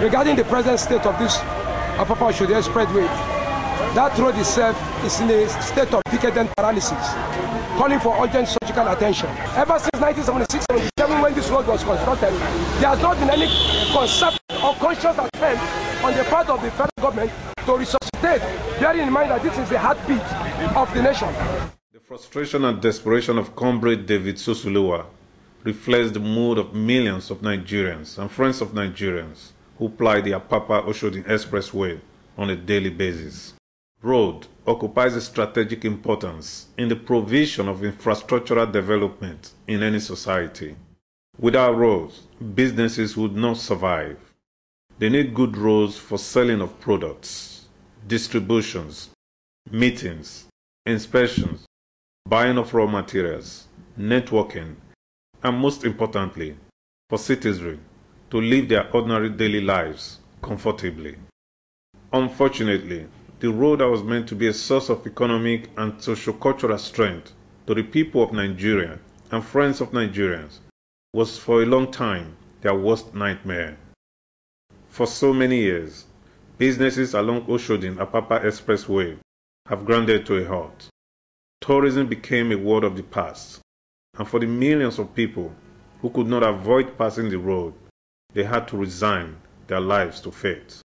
Regarding the present state of this Apapa Express Way, that road itself is in a state of decadent paralysis, calling for urgent surgical attention. Ever since 1976-77, when this road was constructed, there has not been any concept or conscious attempt on the part of the federal government to resuscitate, bearing in mind that this is the heartbeat of the nation. The frustration and desperation of Comrade David Sosulewa reflects the mood of millions of Nigerians and friends of Nigerians who ply the Apapa Oshodi Expressway on a daily basis. Road occupies a strategic importance in the provision of infrastructural development in any society. Without roads, businesses would not survive. They need good roads for selling of products, distributions, meetings, inspections, buying of raw materials, networking, and most importantly, for citizenry to live their ordinary daily lives comfortably. Unfortunately, the road that was meant to be a source of economic and socio-cultural strength to the people of Nigeria and friends of Nigerians was for a long time their worst nightmare. For so many years, businesses along Oshodi and Apapa Expressway have grounded to a halt. Tourism became a word of the past, and for the millions of people who could not avoid passing the road, they had to resign their lives to fate.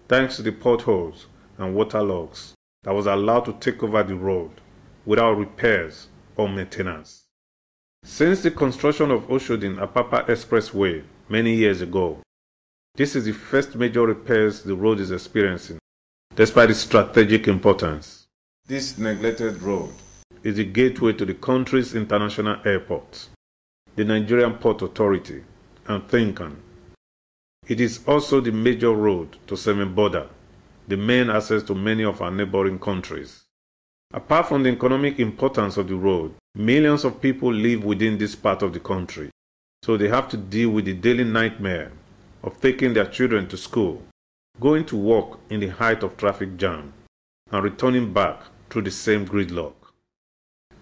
Thanks to the potholes and waterlogs that was allowed to take over the road without repairs or maintenance. Since the construction of Oshodi and Apapa Expressway many years ago, this is the first major repairs the road is experiencing, despite its strategic importance. This neglected road is the gateway to the country's international airport, the Nigerian Port Authority, and Tinkan. It is also the major road to Semen-Border, the main access to many of our neighboring countries. Apart from the economic importance of the road, millions of people live within this part of the country, so they have to deal with the daily nightmare of taking their children to school, going to work in the height of traffic jam, and returning back through the same gridlock.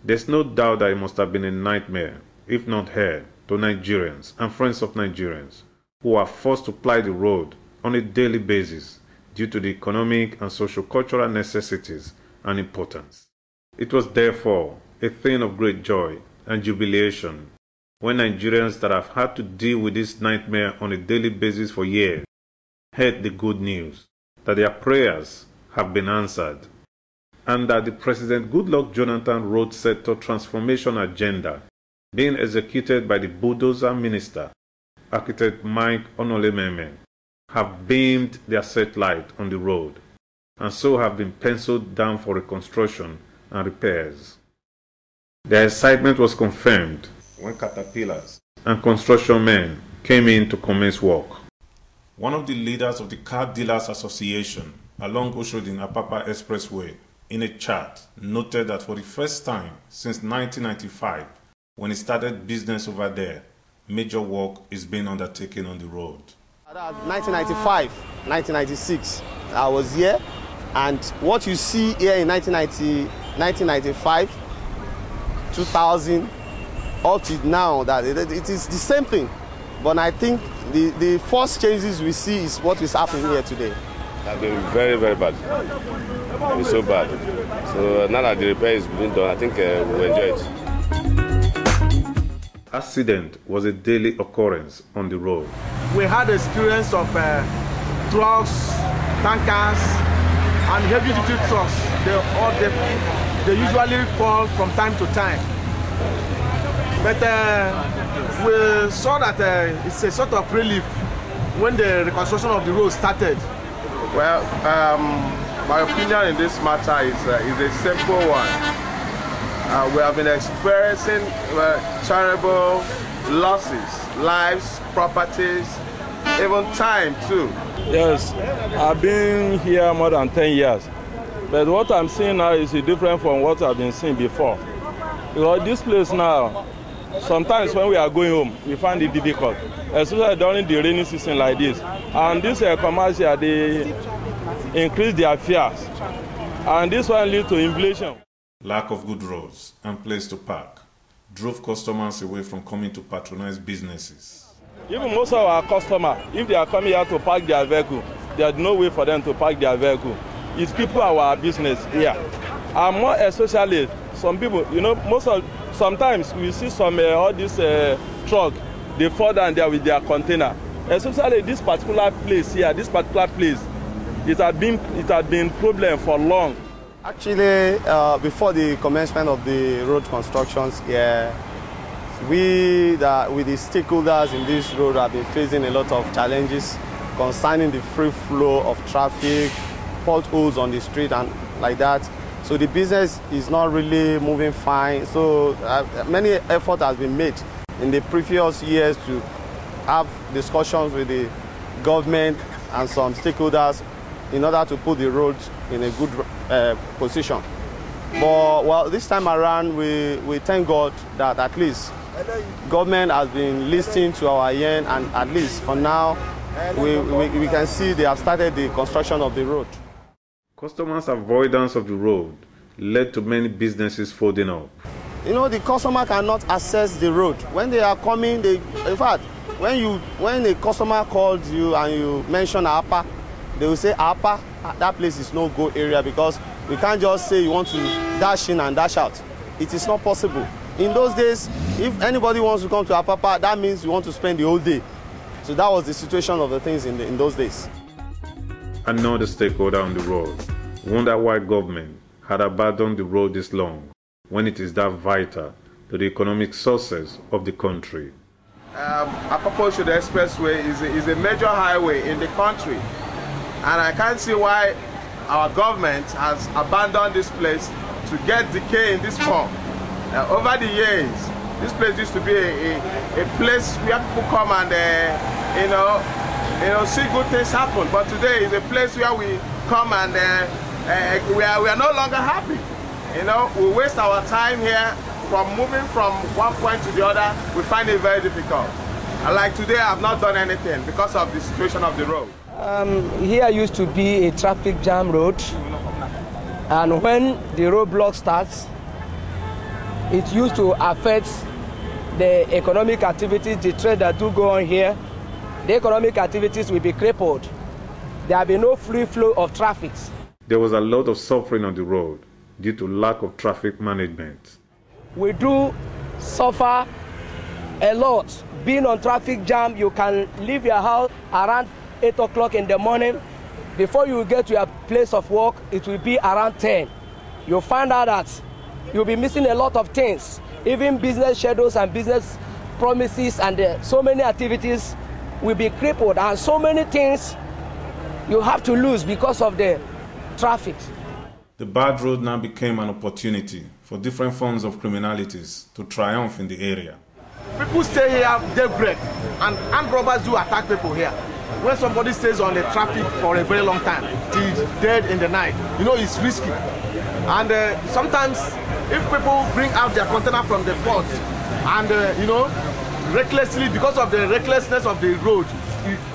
There's no doubt that it must have been a nightmare, if not hell, to Nigerians and friends of Nigerians who are forced to ply the road on a daily basis due to the economic and socio-cultural necessities and importance. It was therefore a thing of great joy and jubilation when Nigerians that have had to deal with this nightmare on a daily basis for years heard the good news that their prayers have been answered and that the President Goodluck Jonathan road sector transformation agenda being executed by the bulldozer minister, Architect Mike Onolememen, have beamed their searchlight on the road and so have been penciled down for reconstruction and repairs. Their excitement was confirmed when caterpillars and construction men came in to commence work. One of the leaders of the Car Dealers Association along Oshodi and Apapa Expressway in a chat noted that for the first time since 1995, when he started business over there, major work is being undertaken on the road. 1995, 1996, I was here, and what you see here in 1995, 2000, up to now, that it is the same thing. But I think the first changes we see is what is happening here today. That's been very, very bad. It's so bad. So now that the repair is being done, I think we'll enjoy it. Accident was a daily occurrence on the road. We had experience of trucks, tankers, and heavy-duty trucks. They usually fall from time to time. But we saw that it's a sort of relief when the reconstruction of the road started. Well, my opinion in this matter is a simple one. We have been experiencing terrible losses, lives, properties, even time too. Yes, I've been here more than 10 years. But what I'm seeing now is different from what I've been seeing before. Because this place now, sometimes when we are going home, we find it difficult, especially during the rainy season like this. And this commercial, they increase their fares. And this one leads to inflation. Lack of good roads and place to park drove customers away from coming to patronize businesses. Even most of our customers, if they are coming here to park their vehicle, there's no way for them to park their vehicle. It's people our business here. And more especially, some people, you know, sometimes we see some all this truck, they fall down there with their container. Especially this particular place here, this particular place, it had been problem for long. Actually, before the commencement of the road constructions here, with the stakeholders in this road have been facing a lot of challenges concerning the free flow of traffic, potholes on the street and like that. So the business is not really moving fine. So many effort has been made in the previous years to have discussions with the government and some stakeholders in order to put the road in a good position. But well, this time around, we thank God that at least government has been listening to our yen, and at least for now, we can see they have started the construction of the road. Customers' avoidance of the road led to many businesses folding up. You know, the customer cannot access the road. When they are coming, in fact, when a customer calls you and you mention Apapa, they will say, Apapa, that place is no go area, because we can't just say you want to dash in and dash out. It is not possible. In those days, if anybody wants to come to Apapa, that means you want to spend the whole day. So that was the situation of the things in those days. Another stakeholder on the road wonder why government had abandoned the road this long when it is that vital to the economic sources of the country. Apapa Express Way is a major highway in the country, and I can't see why our government has abandoned this place to get decay in this form. Over the years, this place used to be a place where people come and see good things happen. But today is a place where we come and we are no longer happy. You know, we waste our time here from moving from one point to the other. We find it very difficult. And like today, I have not done anything because of the situation of the road. Here used to be a traffic jam road, and when the roadblock starts, it used to affect the economic activities, the trade that do go on here. The economic activities will be crippled. There will be no free flow of traffic. There was a lot of suffering on the road due to lack of traffic management. We do suffer a lot. Being on traffic jam, you can leave your house around 8 o'clock in the morning. Before you get to your place of work, it will be around 10. You'll find out that you'll be missing a lot of things, even business schedules and business promises, and so many activities will be crippled, and so many things you have to lose because of the traffic. The bad road now became an opportunity for different forms of criminalities to triumph in the area. People stay here daybreak, and armed robbers do attack people here. When somebody stays on the traffic for a very long time, till dead in the night, you know, it's risky. And sometimes, if people bring out their container from the port, and you know, recklessly, because of the recklessness of the road,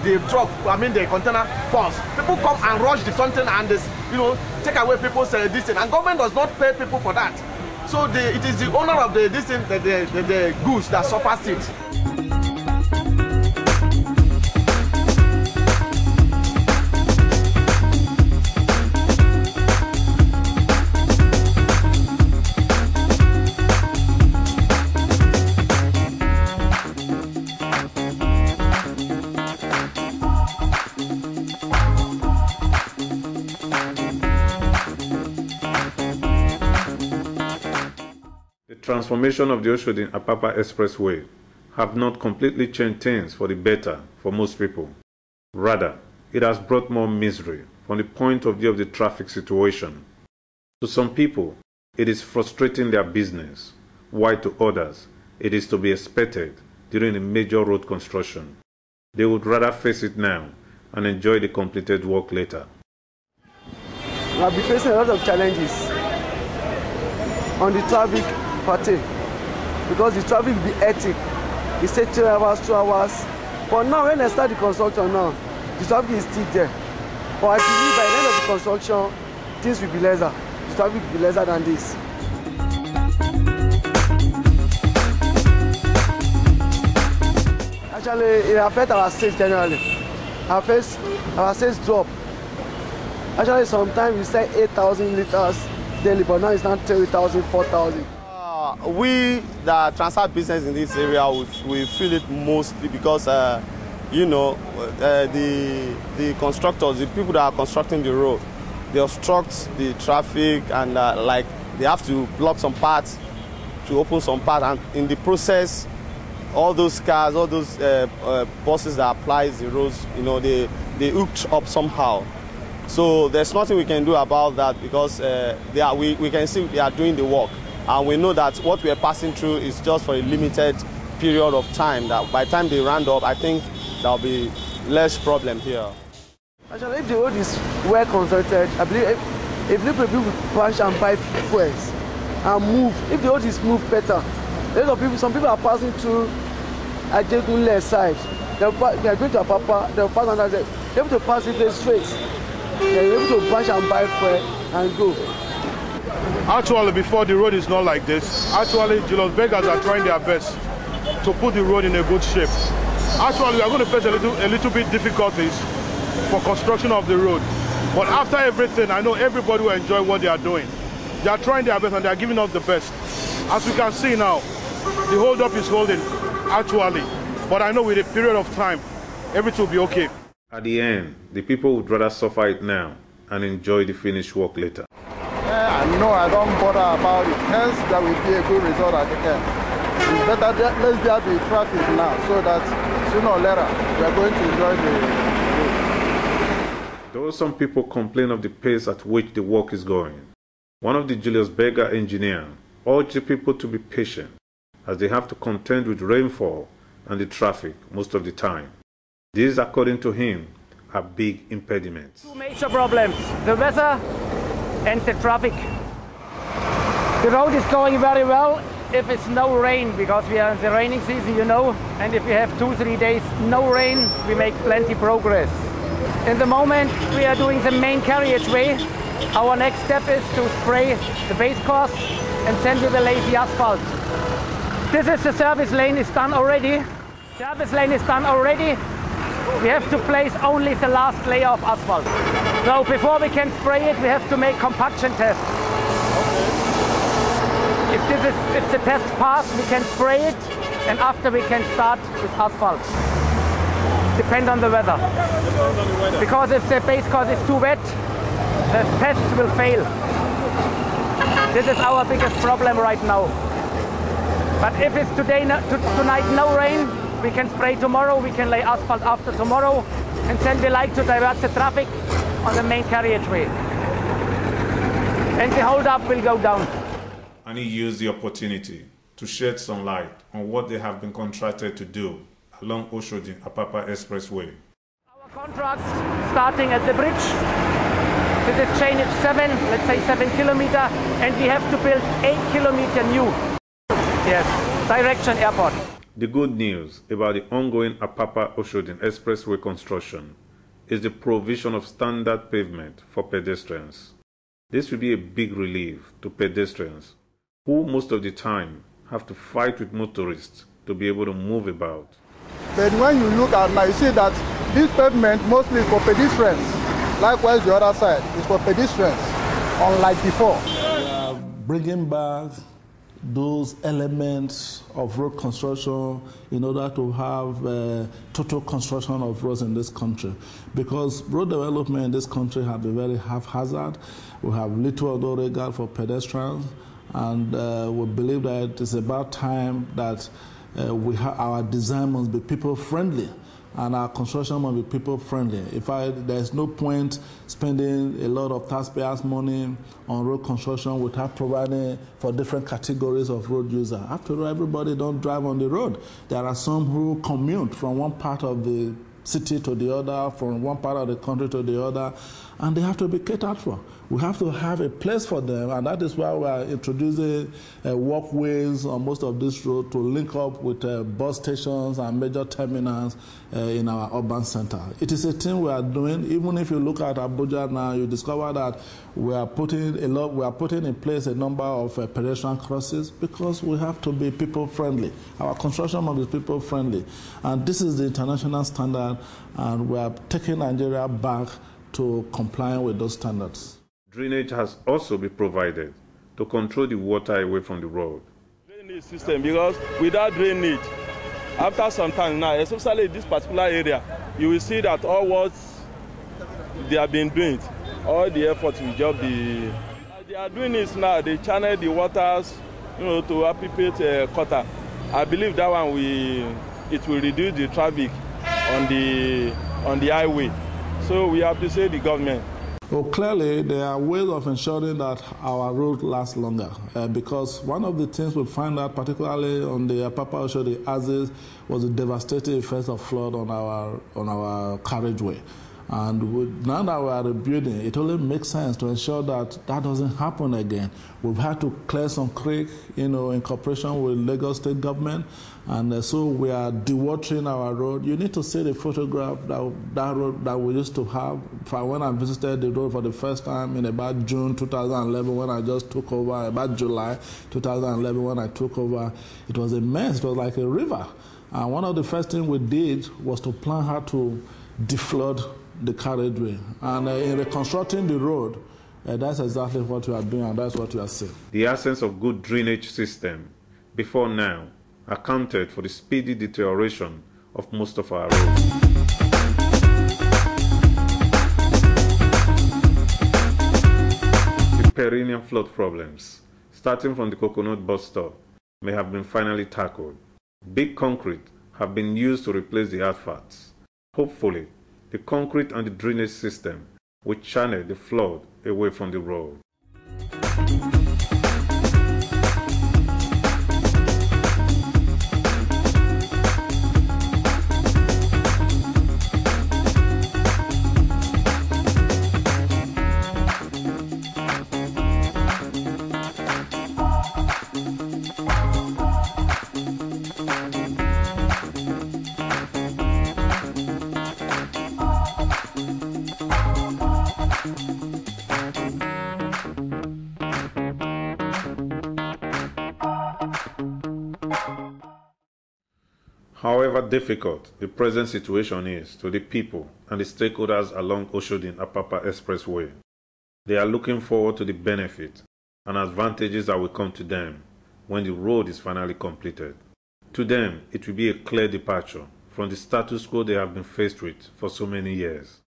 the container falls. People come and rush the something and you know, take away people's this thing, and government does not pay people for that. So it is the owner of the goods that suffers it. The transformation of the Oshodi Apapa Express Way have not completely changed things for the better for most people. Rather, it has brought more misery from the point of view of the traffic situation. To some people, it is frustrating their business, while to others, it is to be expected during a major road construction. They would rather face it now and enjoy the completed work later. We have been facing a lot of challenges on the traffic party, because the traffic will be hectic. It takes 3 hours, 2 hours. But now when I start the construction now, the traffic is still there. But I believe by the end of the construction, things will be lesser. The traffic will be lesser than this. Actually, it affects our sales generally. Our sales drop. Actually, sometimes we sell 8,000 liters daily, but now it's not 3,000, 4,000. We that transport business in this area, we feel it mostly because, you know, the constructors, the people that are constructing the road, they obstruct the traffic and like they have to block some parts to open some parts, and in the process, all those cars, all those buses that applies the roads, you know, they hooked up somehow. So there's nothing we can do about that because we can see they are doing the work. And we know that what we are passing through is just for a limited period of time. That by the time they round up, I think there will be less problem here. Actually, if the road is well constructed, I believe if people branch and buy fuels and move, if the road is moved better, a lot of people, some people are passing through Ajegunle side. They are going to Apapa, they will pass on that side. They are able to pass it straight. They are able to branch and buy fuel and go. Actually, before the road is not like this. Actually, Julius Beggars are trying their best to put the road in a good shape. Actually, we are going to face a little bit difficulties for construction of the road. But after everything, I know everybody will enjoy what they are doing. They are trying their best and they are giving us the best. As we can see now, the hold-up is holding, actually. But I know with a period of time, everything will be okay. At the end, the people would rather suffer it now and enjoy the finished work later. No, I don't bother about it. Hence, there will be a good result at the end. It's better let's there be traffic now so that sooner or later we are going to enjoy the road. Though some people complain of the pace at which the work is going, one of the Julius Berger engineers urged the people to be patient as they have to contend with rainfall and the traffic most of the time. These, according to him, are big impediments. Two major problems: the weather and the traffic. The road is going very well if it's no rain, because we are in the raining season, you know, and if we have 2-3 days no rain, we make plenty progress. In the moment we are doing the main carriageway. Our next step is to spray the base course and then we will lay the asphalt. This is the service lane is done already. Service lane is done already. We have to place only the last layer of asphalt. So before we can spray it, we have to make compaction tests. If the test pass, we can spray it, and after we can start with asphalt. Depend on the weather. Because if the base course is too wet, the test will fail. This is our biggest problem right now. But if it's tonight no rain, we can spray tomorrow, we can lay asphalt after tomorrow, and then we like to divert the traffic on the main carriageway. And the hold-up will go down. And he used the opportunity to shed some light on what they have been contracted to do along Oshodi Apapa Express Way. Our contract starting at the bridge. This is chainage 7, let's say 7 kilometer, and we have to build 8 kilometer new. Yes, direction airport. The good news about the ongoing Apapa Oshodi Expressway construction is the provision of standard pavement for pedestrians. This will be a big relief to pedestrians who most of the time have to fight with motorists to be able to move about. But when you look at now, you see that this pavement mostly is for pedestrians. Likewise, the other side is for pedestrians, unlike before. We are bringing back those elements of road construction in order to have total construction of roads in this country. Because road development in this country has been very haphazard. We have little or no regard for pedestrians, and we believe that it's about time that our design must be people-friendly and our construction must be people-friendly. In fact, there's no point spending a lot of taxpayers' money on road construction without providing for different categories of road users. After all, everybody don't drive on the road. There are some who commute from one part of the city to the other, from one part of the country to the other, and they have to be catered for. We have to have a place for them, and that is why we are introducing walkways on most of this road to link up with bus stations and major terminals in our urban center. It is a thing we are doing. Even if you look at Abuja now, you discover that we are putting in place a number of pedestrian crosses because we have to be people friendly. Our construction must be people friendly, and this is the international standard, and we are taking Nigeria back to complying with those standards. Drainage has also been provided to control the water away from the road. Drainage system, because without drainage, after some time now, especially in this particular area, you will see that all what they have been doing, all the efforts will just be. They are doing this now. They channel the waters, to Apapa Quarter. I believe that one will reduce the traffic on the highway. So we appreciate the government. Well, clearly, there are ways of ensuring that our road lasts longer because one of the things we find out, particularly on the Apapa Oshodi axis, was the devastating effects of flood on our carriageway. And now that we are rebuilding, it only makes sense to ensure that that doesn't happen again. We've had to clear some creek, in cooperation with Lagos State government, and so we are dewatering our road. You need to see the photograph that road that we used to have. When I visited the road for the first time in about June 2011, when I just took over, about July 2011 when I took over, it was a mess. It was like a river. And one of the first things we did was to plan how to deflood the carriageway. And in reconstructing the road, that's exactly what we are doing, and that's what we are seeing. The absence of good drainage system before now accounted for the speedy deterioration of most of our roads. The perennial flood problems, starting from the Coconut bus stop, may have been finally tackled. Big concrete have been used to replace the asphalts. Hopefully, the concrete and the drainage system will channel the flood away from the road. However difficult the present situation is to the people and the stakeholders along Oshodi and Apapa Express Way, they are looking forward to the benefit and advantages that will come to them when the road is finally completed. To them, it will be a clear departure from the status quo they have been faced with for so many years.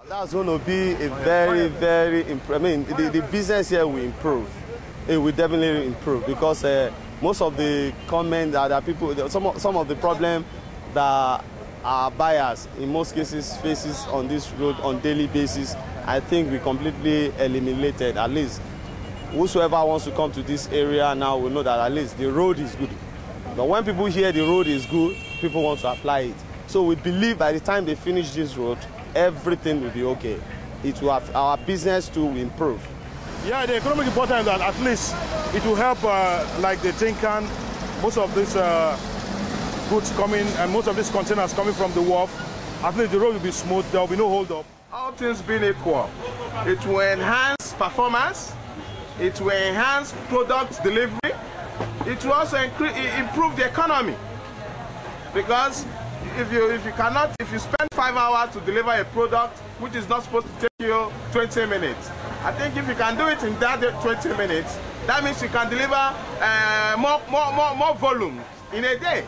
That's going to be a very, the business here will improve. It will definitely improve because most of the comments that people, some of the problems that our buyers in most cases faces on this road on daily basis, I think we completely eliminated. At least whosoever wants to come to this area now will know that at least the road is good. But when people hear the road is good, people want to apply it. So we believe by the time they finish this road, everything will be okay. It will have, our business too will improve. Yeah, the economic importance that at least it will help like the tin can, most of these goods coming and most of these containers coming from the wharf. At least the road will be smooth, there will be no hold up. All things being equal, it will enhance performance, it will enhance product delivery, it will also improve the economy. Because if you spend 5 hours to deliver a product which is not supposed to take you 20 minutes, I think if you can do it in that 20 minutes, that means you can deliver more volume in a day.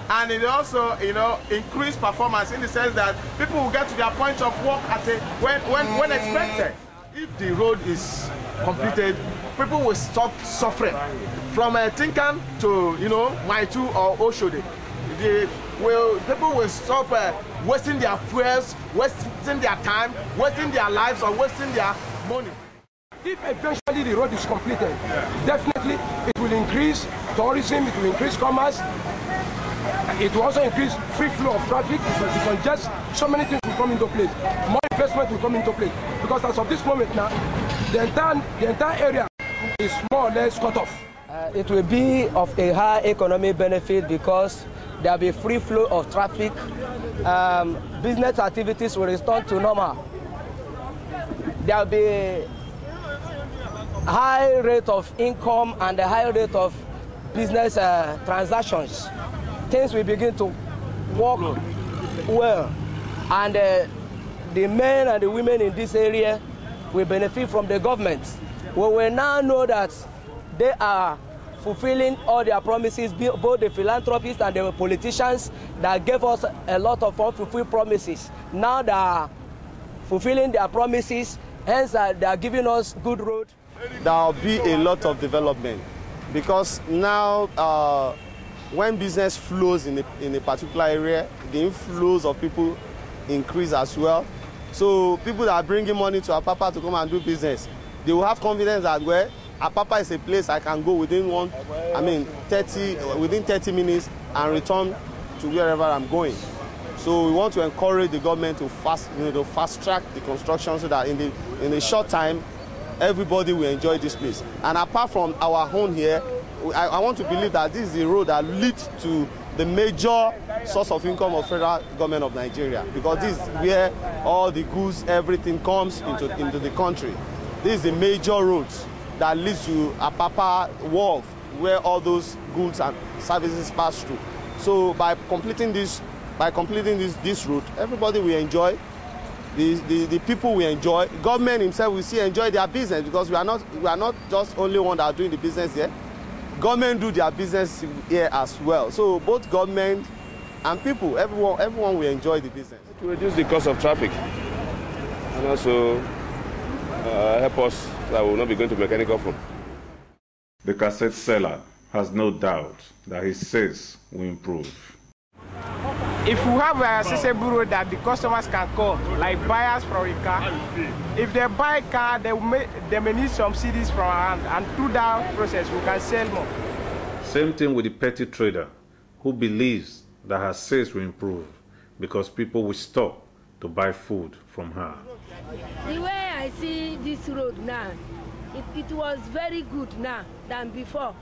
And it also, increase performance in the sense that people will get to their point of work at when expected. If the road is completed, people will stop suffering. From Tinkan to, Maitu or Oshodi, people will stop wasting their fuels, wasting their time, wasting their lives, or wasting their money. If eventually the road is completed, definitely it will increase tourism, it will increase commerce, it will also increase free flow of traffic, it will congest, so many things will come into place. More investment will come into place. Because as of this moment now, the entire area is more or less cut off. It will be of a high economic benefit because there will be free flow of traffic. Business activities will return to normal. There will be high rate of income and a high rate of business transactions. Things will begin to work well, and the men and the women in this area will benefit from the government. We will now know that they are fulfilling all their promises, both the philanthropists and the politicians that gave us a lot of unfulfilled promises. Now they are fulfilling their promises, hence they are giving us good road. There will be a lot of development because now when business flows in a particular area, the inflows of people increase as well. So people that are bringing money to Apapa to come and do business, they will have confidence that, well, Apapa is a place I can go within within 30 minutes and return to wherever I'm going. So we want to encourage the government to fast track the construction so that in a short time, everybody will enjoy this place. And apart from our home here, I want to believe that this is the road that leads to the major source of income of federal government of Nigeria, because this is where all the goods, everything comes into the country. This is the major road that leads to Apapa Wharf, where all those goods and services pass through. So by completing this route, everybody will enjoy. The people will enjoy. Government himself will enjoy their business, because we are not just only one that are doing the business here. Government do their business here as well. So both government and people, everyone will enjoy the business. To reduce the cost of traffic and also help us that we will not be going to mechanical firm. The cassette seller has no doubt that his sales will improve. If we have a accessible road that the customers can come, like buyers from a car, if they buy a car, they may need some CDs from our hand, and through that process, we can sell more. Same thing with the petty trader, who believes that her sales will improve because people will stop to buy food from her. The way I see this road now, it was very good now than before.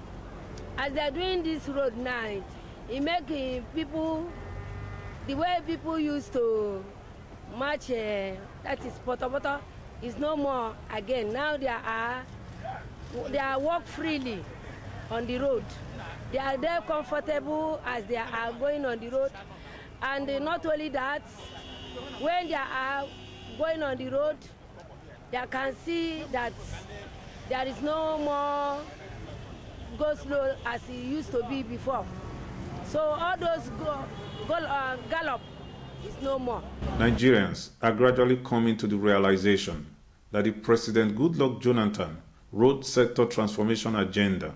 As they're doing this road now, it makes people, the way people used to match, that is poto, is no more again. Now they are walk freely on the road. They are there comfortable as they are going on the road. And not only that, when they are going on the road, they can see that there is no more go slow as it used to be before. So all those gallop is no more. Nigerians are gradually coming to the realization that the President Goodluck Jonathan road sector transformation agenda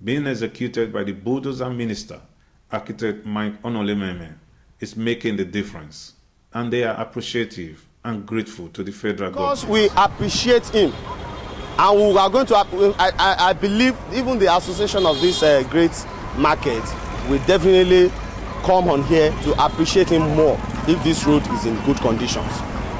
being executed by the bulldozer minister, architect Onolememen, is making the difference, and they are appreciative and grateful to the federal government. Because we appreciate him, and we are going to, I believe even the association of this great market will definitely come on here to appreciate him more if this road is in good conditions.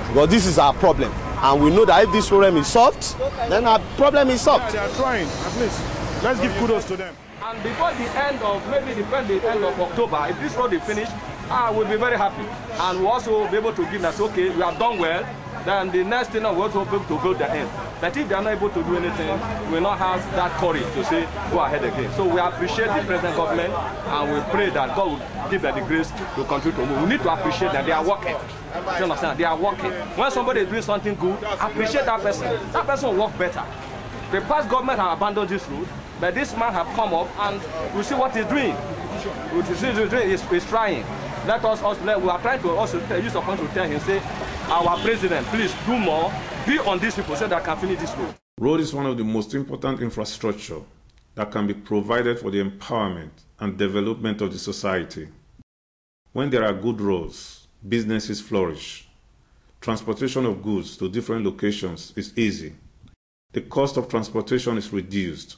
Because this is our problem, and we know that if this problem is solved, then our problem is solved. Yeah, they are trying, at least. Let's give kudos to them. And before the end of, maybe the end of October, if this road is finished, I will be very happy. And we'll also be able to give us, okay, we have done well, then the next thing we'll also be able to build the end. But if they are not able to do anything, we will not have that courage to say, go ahead again. So we appreciate the present government, and we pray that God will give them the grace to continue to move. We need to appreciate that they are working. You understand? They are working. When somebody is doing something good, appreciate that person. That person will work better. The past government have abandoned this route, but this man have come up, and we see what he's doing. He's trying. Let us also, we are trying to also use the point to tell him, say, our president, please do more, be on these people so that I can finish this road. Road is one of the most important infrastructure that can be provided for the empowerment and development of the society. When there are good roads, businesses flourish. Transportation of goods to different locations is easy. The cost of transportation is reduced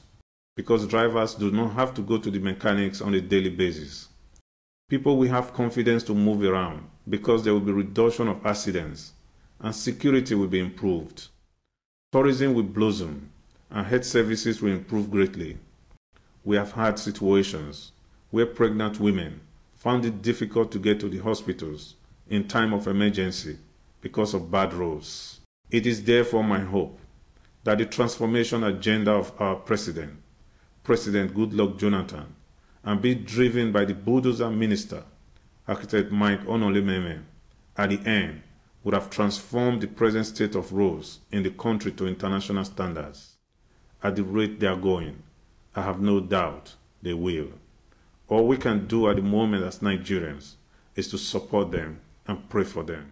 because drivers do not have to go to the mechanics on a daily basis. People will have confidence to move around because there will be reduction of accidents and security will be improved. Tourism will blossom and health services will improve greatly. We have had situations where pregnant women found it difficult to get to the hospitals in time of emergency because of bad roads. It is therefore my hope that the transformation agenda of our President Goodluck Jonathan, and be driven by the bulldozer minister, Architect Mike Onolememen, at the end would have transformed the present state of roads in the country to international standards. At the rate they are going, I have no doubt they will. All we can do at the moment as Nigerians is to support them and pray for them.